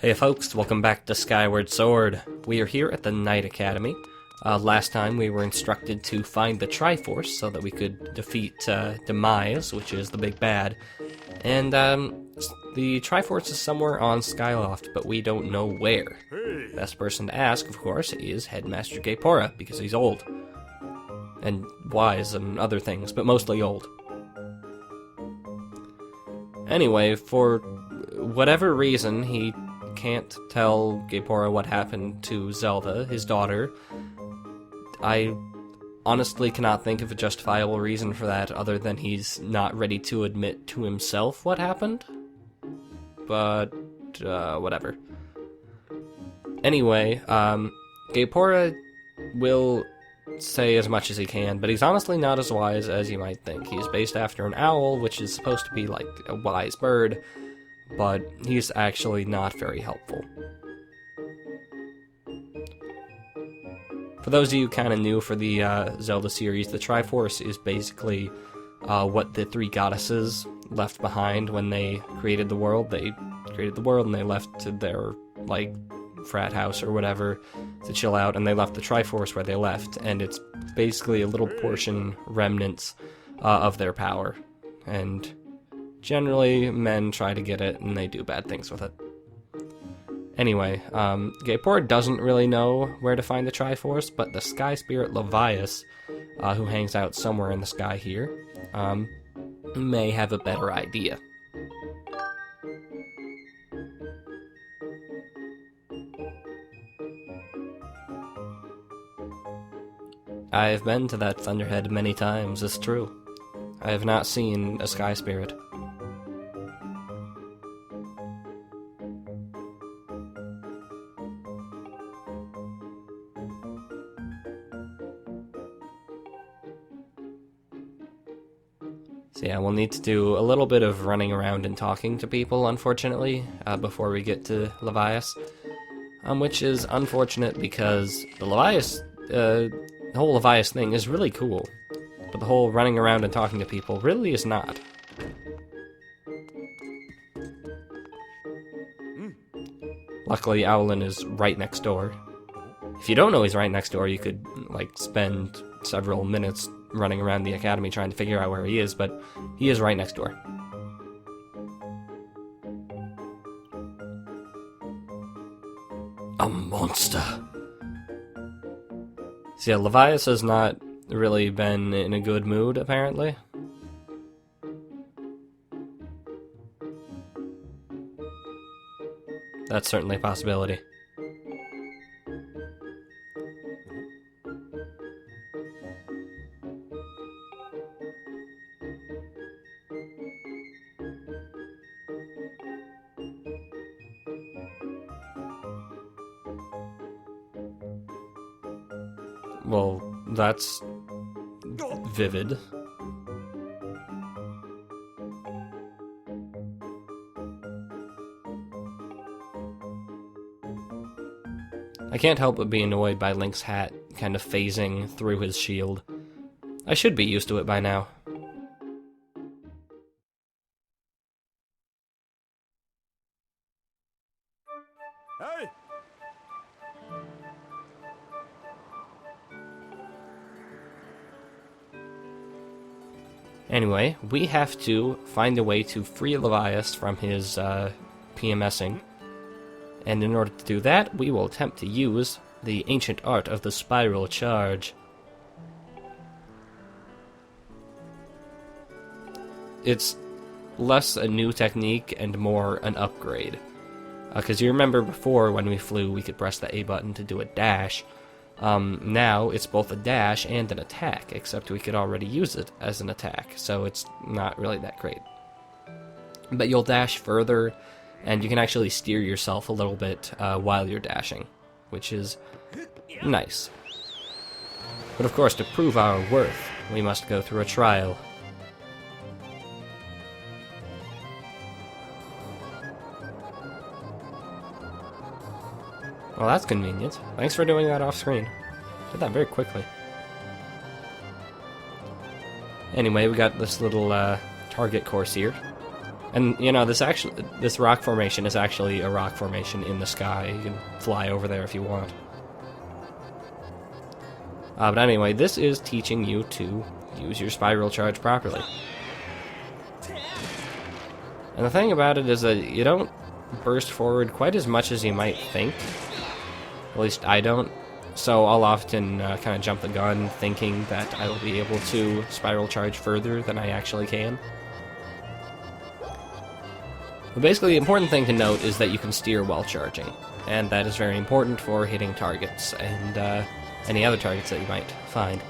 Hey folks, welcome back to Skyward Sword. We are here at the Knight Academy. Last time we were instructed to find the Triforce so that we could defeat Levias, which is the big bad. And the Triforce is somewhere on Skyloft, but we don't know where. Best person to ask, of course, is Headmaster Gaepora, because he's old. And wise and other things, but mostly old. Anyway, for whatever reason, he can't tell Gaepora what happened to Zelda, his daughter. I honestly cannot think of a justifiable reason for that other than he's not ready to admit to himself what happened. But, whatever. Anyway, Gaepora will say as much as he can, but he's honestly not as wise as you might think. He's based after an owl, which is supposed to be like a wise bird, but he's actually not very helpful. For those of you kind of new for the Zelda series, the Triforce is basically what the three goddesses left behind when they created the world. They created the world and they left to their, like, frat house or whatever to chill out, and they left the Triforce where they left, and it's basically a little portion remnants of their power. And generally, men try to get it, and they do bad things with it. Anyway, Gaepora doesn't really know where to find the Triforce, but the Sky Spirit Levias, who hangs out somewhere in the sky here, may have a better idea. I have been to that Thunderhead many times, it's true. I have not seen a Sky Spirit. So yeah, we'll need to do a little bit of running around and talking to people, unfortunately, before we get to Levias. Which is unfortunate because the whole Levias thing is really cool, but the whole running around and talking to people really is not. Luckily, Owlin is right next door. If you don't know he's right next door, you could, like, spend several minutes running around the academy trying to figure out where he is, but he is right next door. A monster. So yeah, Levias has not really been in a good mood, apparently. That's certainly a possibility. Well, that's vivid. I can't help but be annoyed by Link's hat kind of phasing through his shield. I should be used to it by now. Hey! Anyway, we have to find a way to free Levias from his PMSing. And in order to do that, we will attempt to use the ancient art of the spiral charge. It's less a new technique and more an upgrade. Because you remember before when we flew, we could press the A button to do a dash. Now it's both a dash and an attack, except we could already use it as an attack, so it's not really that great. But you'll dash further, and you can actually steer yourself a little bit while you're dashing, which is nice. But of course, to prove our worth, we must go through a trial. Well, that's convenient. Thanks for doing that off-screen. Did that very quickly. Anyway, we got this little target course here. And, you know, this rock formation is actually a rock formation in the sky. You can fly over there if you want. But anyway, this is teaching you to use your spiral charge properly. And the thing about it is that you don't burst forward quite as much as you might think. At least I don't. So I'll often kind of jump the gun thinking that I will be able to spiral charge further than I actually can. But basically, the important thing to note is that you can steer while charging. And that is very important for hitting targets and any other targets that you might find.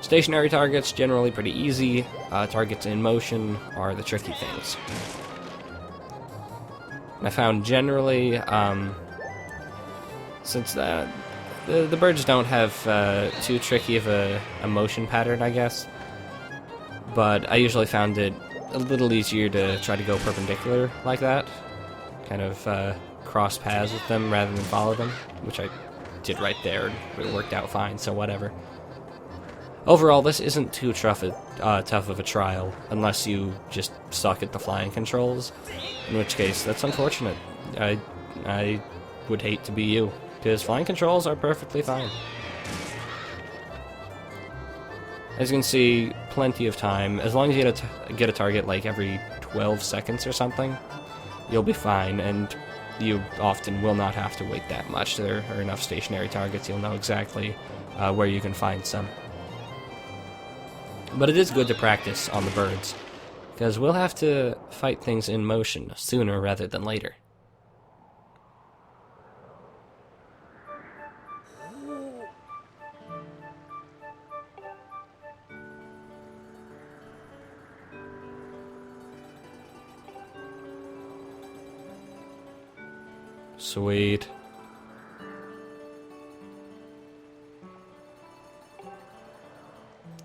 Stationary targets, generally pretty easy. Targets in motion are the tricky things. And I found generally, since the birds don't have too tricky of a motion pattern, I guess, but I usually found it a little easier to try to go perpendicular like that. Kind of cross paths with them rather than follow them, which I did right there, and it worked out fine, so whatever. Overall, this isn't too tough of a trial, unless you just suck at the flying controls, in which case, that's unfortunate. I would hate to be you, because flying controls are perfectly fine. As you can see, plenty of time. As long as you get a target like every 12 seconds or something, you'll be fine, and you often will not have to wait that much. There are enough stationary targets, you'll know exactly where you can find some. But it is good to practice on the birds, because we'll have to fight things in motion sooner rather than later. Sweet.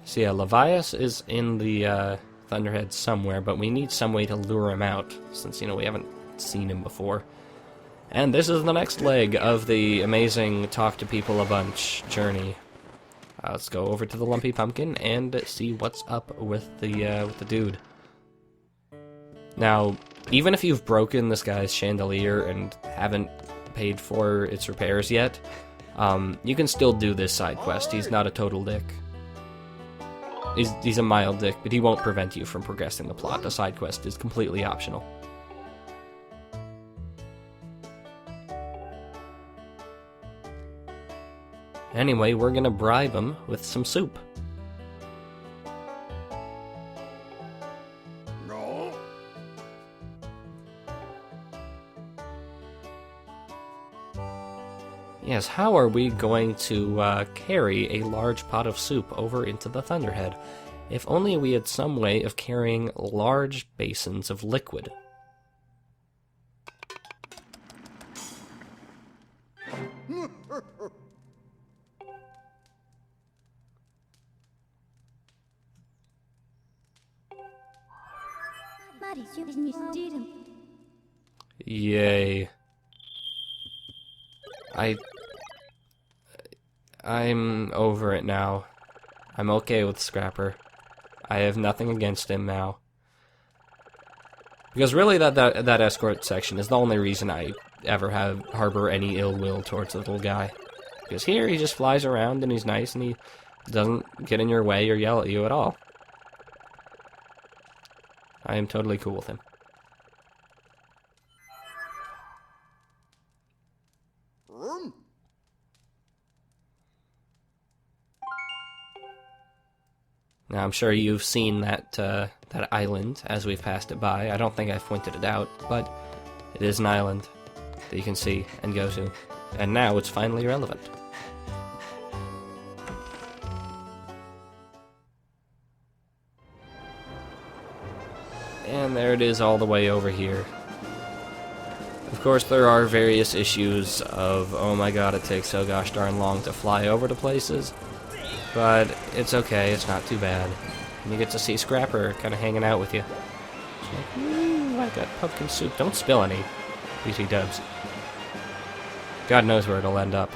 So yeah, Levias is in the Thunderhead somewhere, but we need some way to lure him out, since, you know, we haven't seen him before. And this is the next leg of the amazing talk to people a bunch journey. Let's go over to the Lumpy Pumpkin and see what's up with the dude. Now, even if you've broken this guy's chandelier and haven't paid for its repairs yet, you can still do this side quest. He's not a total dick. He's a mild dick, but he won't prevent you from progressing the plot. The side quest is completely optional. Anyway, we're gonna bribe him with some soup. No. Yes, how are we going to carry a large pot of soup over into the Thunderhead? If only we had some way of carrying large basins of liquid. Yay. I'm over it now. I'm okay with Scrapper. I have nothing against him now. Because really that escort section is the only reason I ever harbor any ill will towards the little guy. Because here he just flies around and he's nice and he doesn't get in your way or yell at you at all. I am totally cool with him. Now, I'm sure you've seen that island as we've passed it by. I don't think I've pointed it out, but it is an island that you can see and go to. And now it's finally relevant. And there it is all the way over here. Of course, there are various issues of, oh my god, it takes so gosh darn long to fly over to places. But it's okay, it's not too bad. And you get to see Scrapper kind of hanging out with you. It's like, ooh, I got pumpkin soup. Don't spill any, BT dubs. God knows where it'll end up.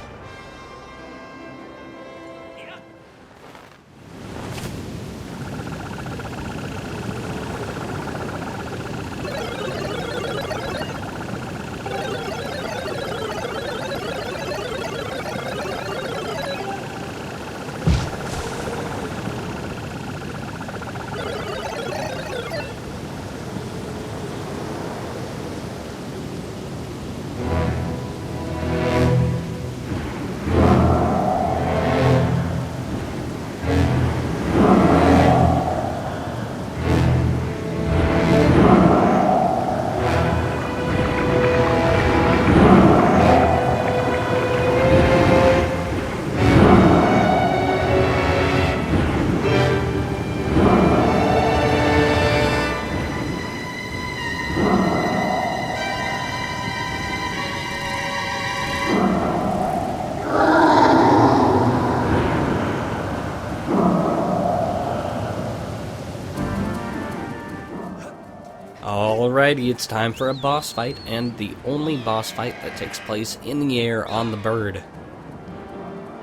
Alrighty, it's time for a boss fight, and the only boss fight that takes place in the air on the bird.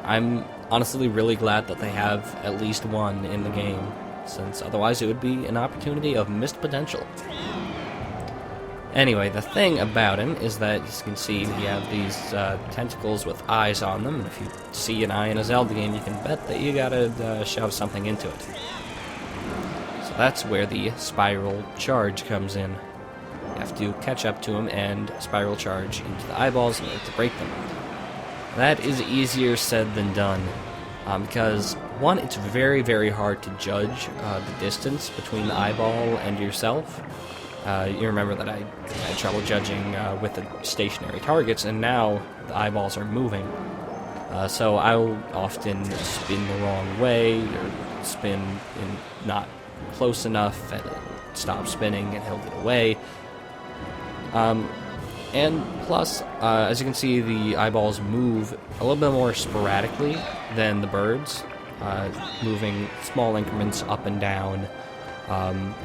I'm honestly really glad that they have at least one in the game, since otherwise it would be an opportunity of missed potential. Anyway, the thing about him is that, as you can see, you have these tentacles with eyes on them, and if you see an eye in a Zelda game, you can bet that you gotta shove something into it. So that's where the spiral charge comes in. You have to catch up to him and spiral charge into the eyeballs in order to break them. That is easier said than done, because one, it's very, very hard to judge the distance between the eyeball and yourself. You remember that I had trouble judging with the stationary targets, and now the eyeballs are moving. So I'll often spin the wrong way, or spin in not close enough, and stop spinning, and he'll get away. And plus, as you can see, the eyeballs move a little bit more sporadically than the birds, moving small increments up and down,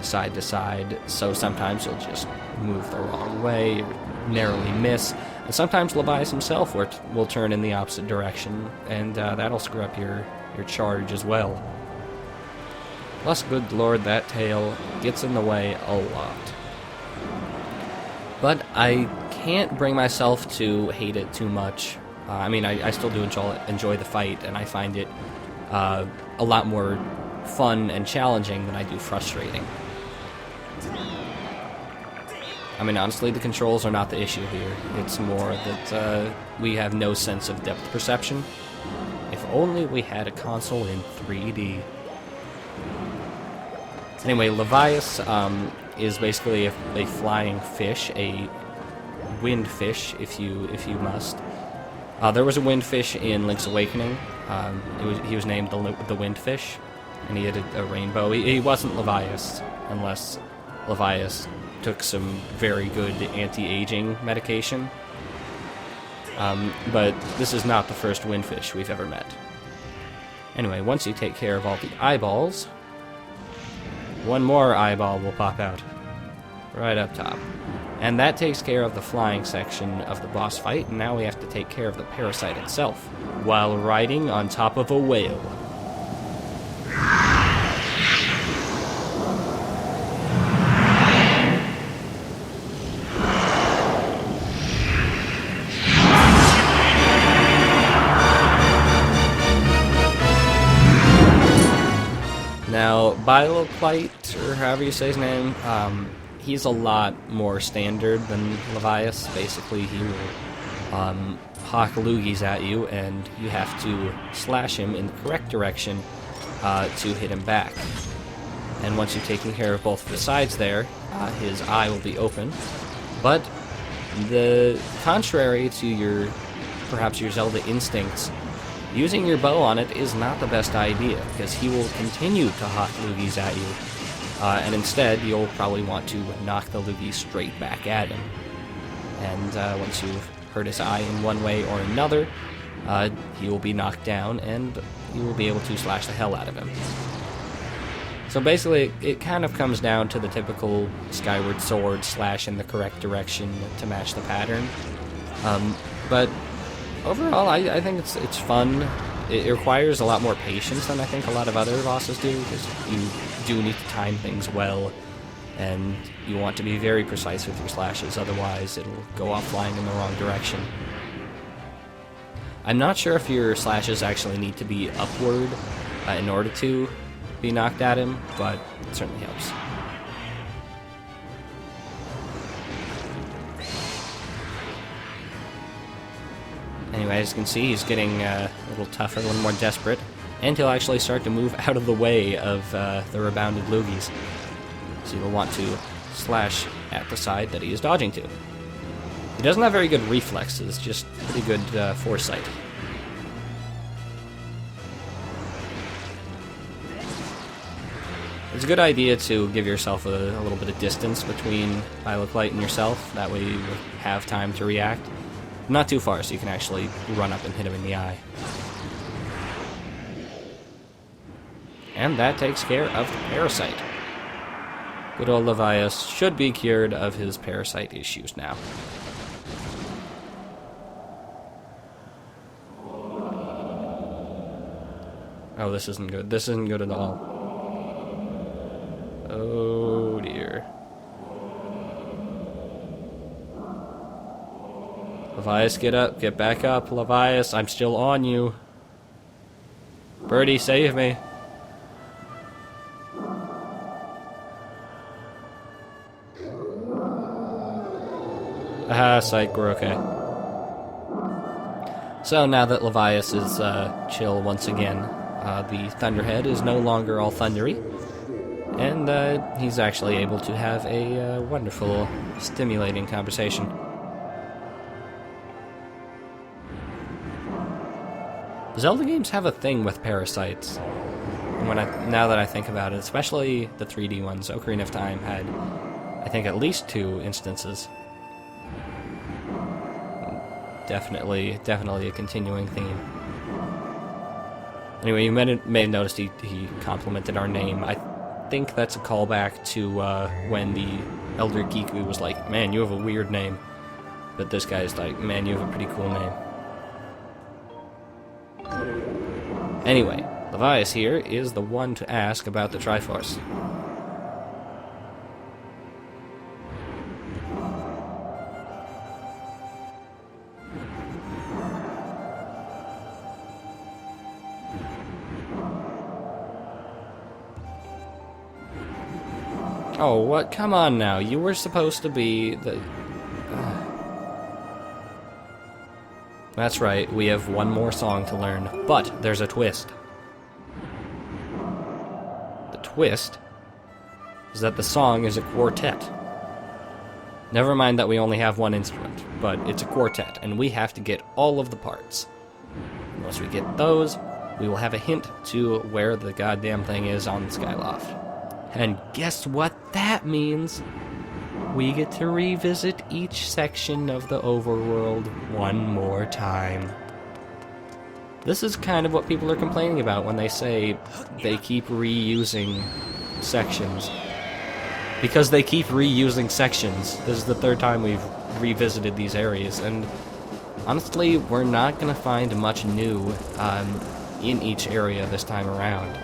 side to side, so sometimes he'll just move the wrong way, or narrowly miss, and sometimes Levias himself will turn in the opposite direction, and that'll screw up your charge as well. Plus, good lord, that tail gets in the way a lot. But I can't bring myself to hate it too much. I mean, I still do enjoy the fight, and I find it a lot more fun and challenging than I do frustrating. I mean, honestly, the controls are not the issue here. It's more that we have no sense of depth perception. If only we had a console in 3D. Anyway, Levias is basically a flying fish, a wind fish, if you must. There was a wind fish in Link's Awakening. He was named the Wind Fish, and he had a rainbow. He wasn't Levias, unless Levias took some very good anti-aging medication. But this is not the first windfish we've ever met. Anyway, once you take care of all the eyeballs, one more eyeball will pop out, right up top. And that takes care of the flying section of the boss fight, and now we have to take care of the parasite itself, while riding on top of a whale. Now, Biloclite, or however you say his name, he's a lot more standard than Levias. Basically, he will hawk loogies at you, and you have to slash him in the correct direction to hit him back. And once you've taken care of both of the sides there, his eye will be open. But contrary to perhaps your Zelda instincts, using your bow on it is not the best idea, because he will continue to hawk loogies at you. And instead, you'll probably want to knock the loogie straight back at him. And once you've hurt his eye in one way or another, he will be knocked down, and you will be able to slash the hell out of him. So basically, it kind of comes down to the typical Skyward Sword slash in the correct direction to match the pattern. But overall, I think it's fun. It requires a lot more patience than I think a lot of other bosses do, because you do need to time things well, and you want to be very precise with your slashes, otherwise it'll go off flying in the wrong direction. I'm not sure if your slashes actually need to be upward in order to be knocked at him, but it certainly helps. Anyway, as you can see, he's getting a little tougher, a little more desperate, and he'll actually start to move out of the way of the rebounded loogies. So you'll want to slash at the side that he is dodging to. He doesn't have very good reflexes, just pretty good foresight. It's a good idea to give yourself a little bit of distance between Biloclite and yourself, that way you have time to react. Not too far, so you can actually run up and hit him in the eye. And that takes care of the parasite. Good old Levias should be cured of his parasite issues now. Oh, this isn't good. This isn't good at all. Oh, dear. Levias, get up. Get back up, Levias. I'm still on you. Birdie, save me. Aha, psych, we're okay. So now that Levias is chill once again, the Thunderhead is no longer all thundery, and he's actually able to have a wonderful, stimulating conversation. Zelda games have a thing with parasites. Now that I think about it, especially the 3D ones, Ocarina of Time had, I think, at least 2 instances. Definitely a continuing theme. Anyway, you may have noticed he complimented our name. I think that's a callback to when the Elder Giku was like, "Man, you have a weird name." But this guy's like, "Man, you have a pretty cool name." Anyway, Levias here is the one to ask about the Triforce. Oh, what? Come on now. You were supposed to be the... That's right, we have one more song to learn, but there's a twist. The twist is that the song is a quartet. Never mind that we only have one instrument, but it's a quartet, and we have to get all of the parts. Once we get those, we will have a hint to where the goddamn thing is on the Skyloft. And guess what that means? We get to revisit each section of the overworld one more time. This is kind of what people are complaining about when they say they keep reusing sections. Because they keep reusing sections. This is the 3rd time we've revisited these areas, and honestly, we're not going to find much new in each area this time around.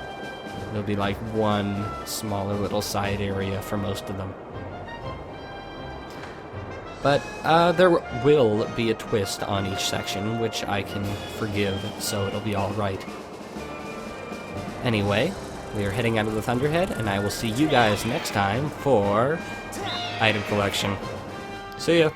There'll be like one smaller little side area for most of them. But there will be a twist on each section, which I can forgive, so it'll be alright. Anyway, we are heading out of the Thunderhead, and I will see you guys next time for item collection. See ya!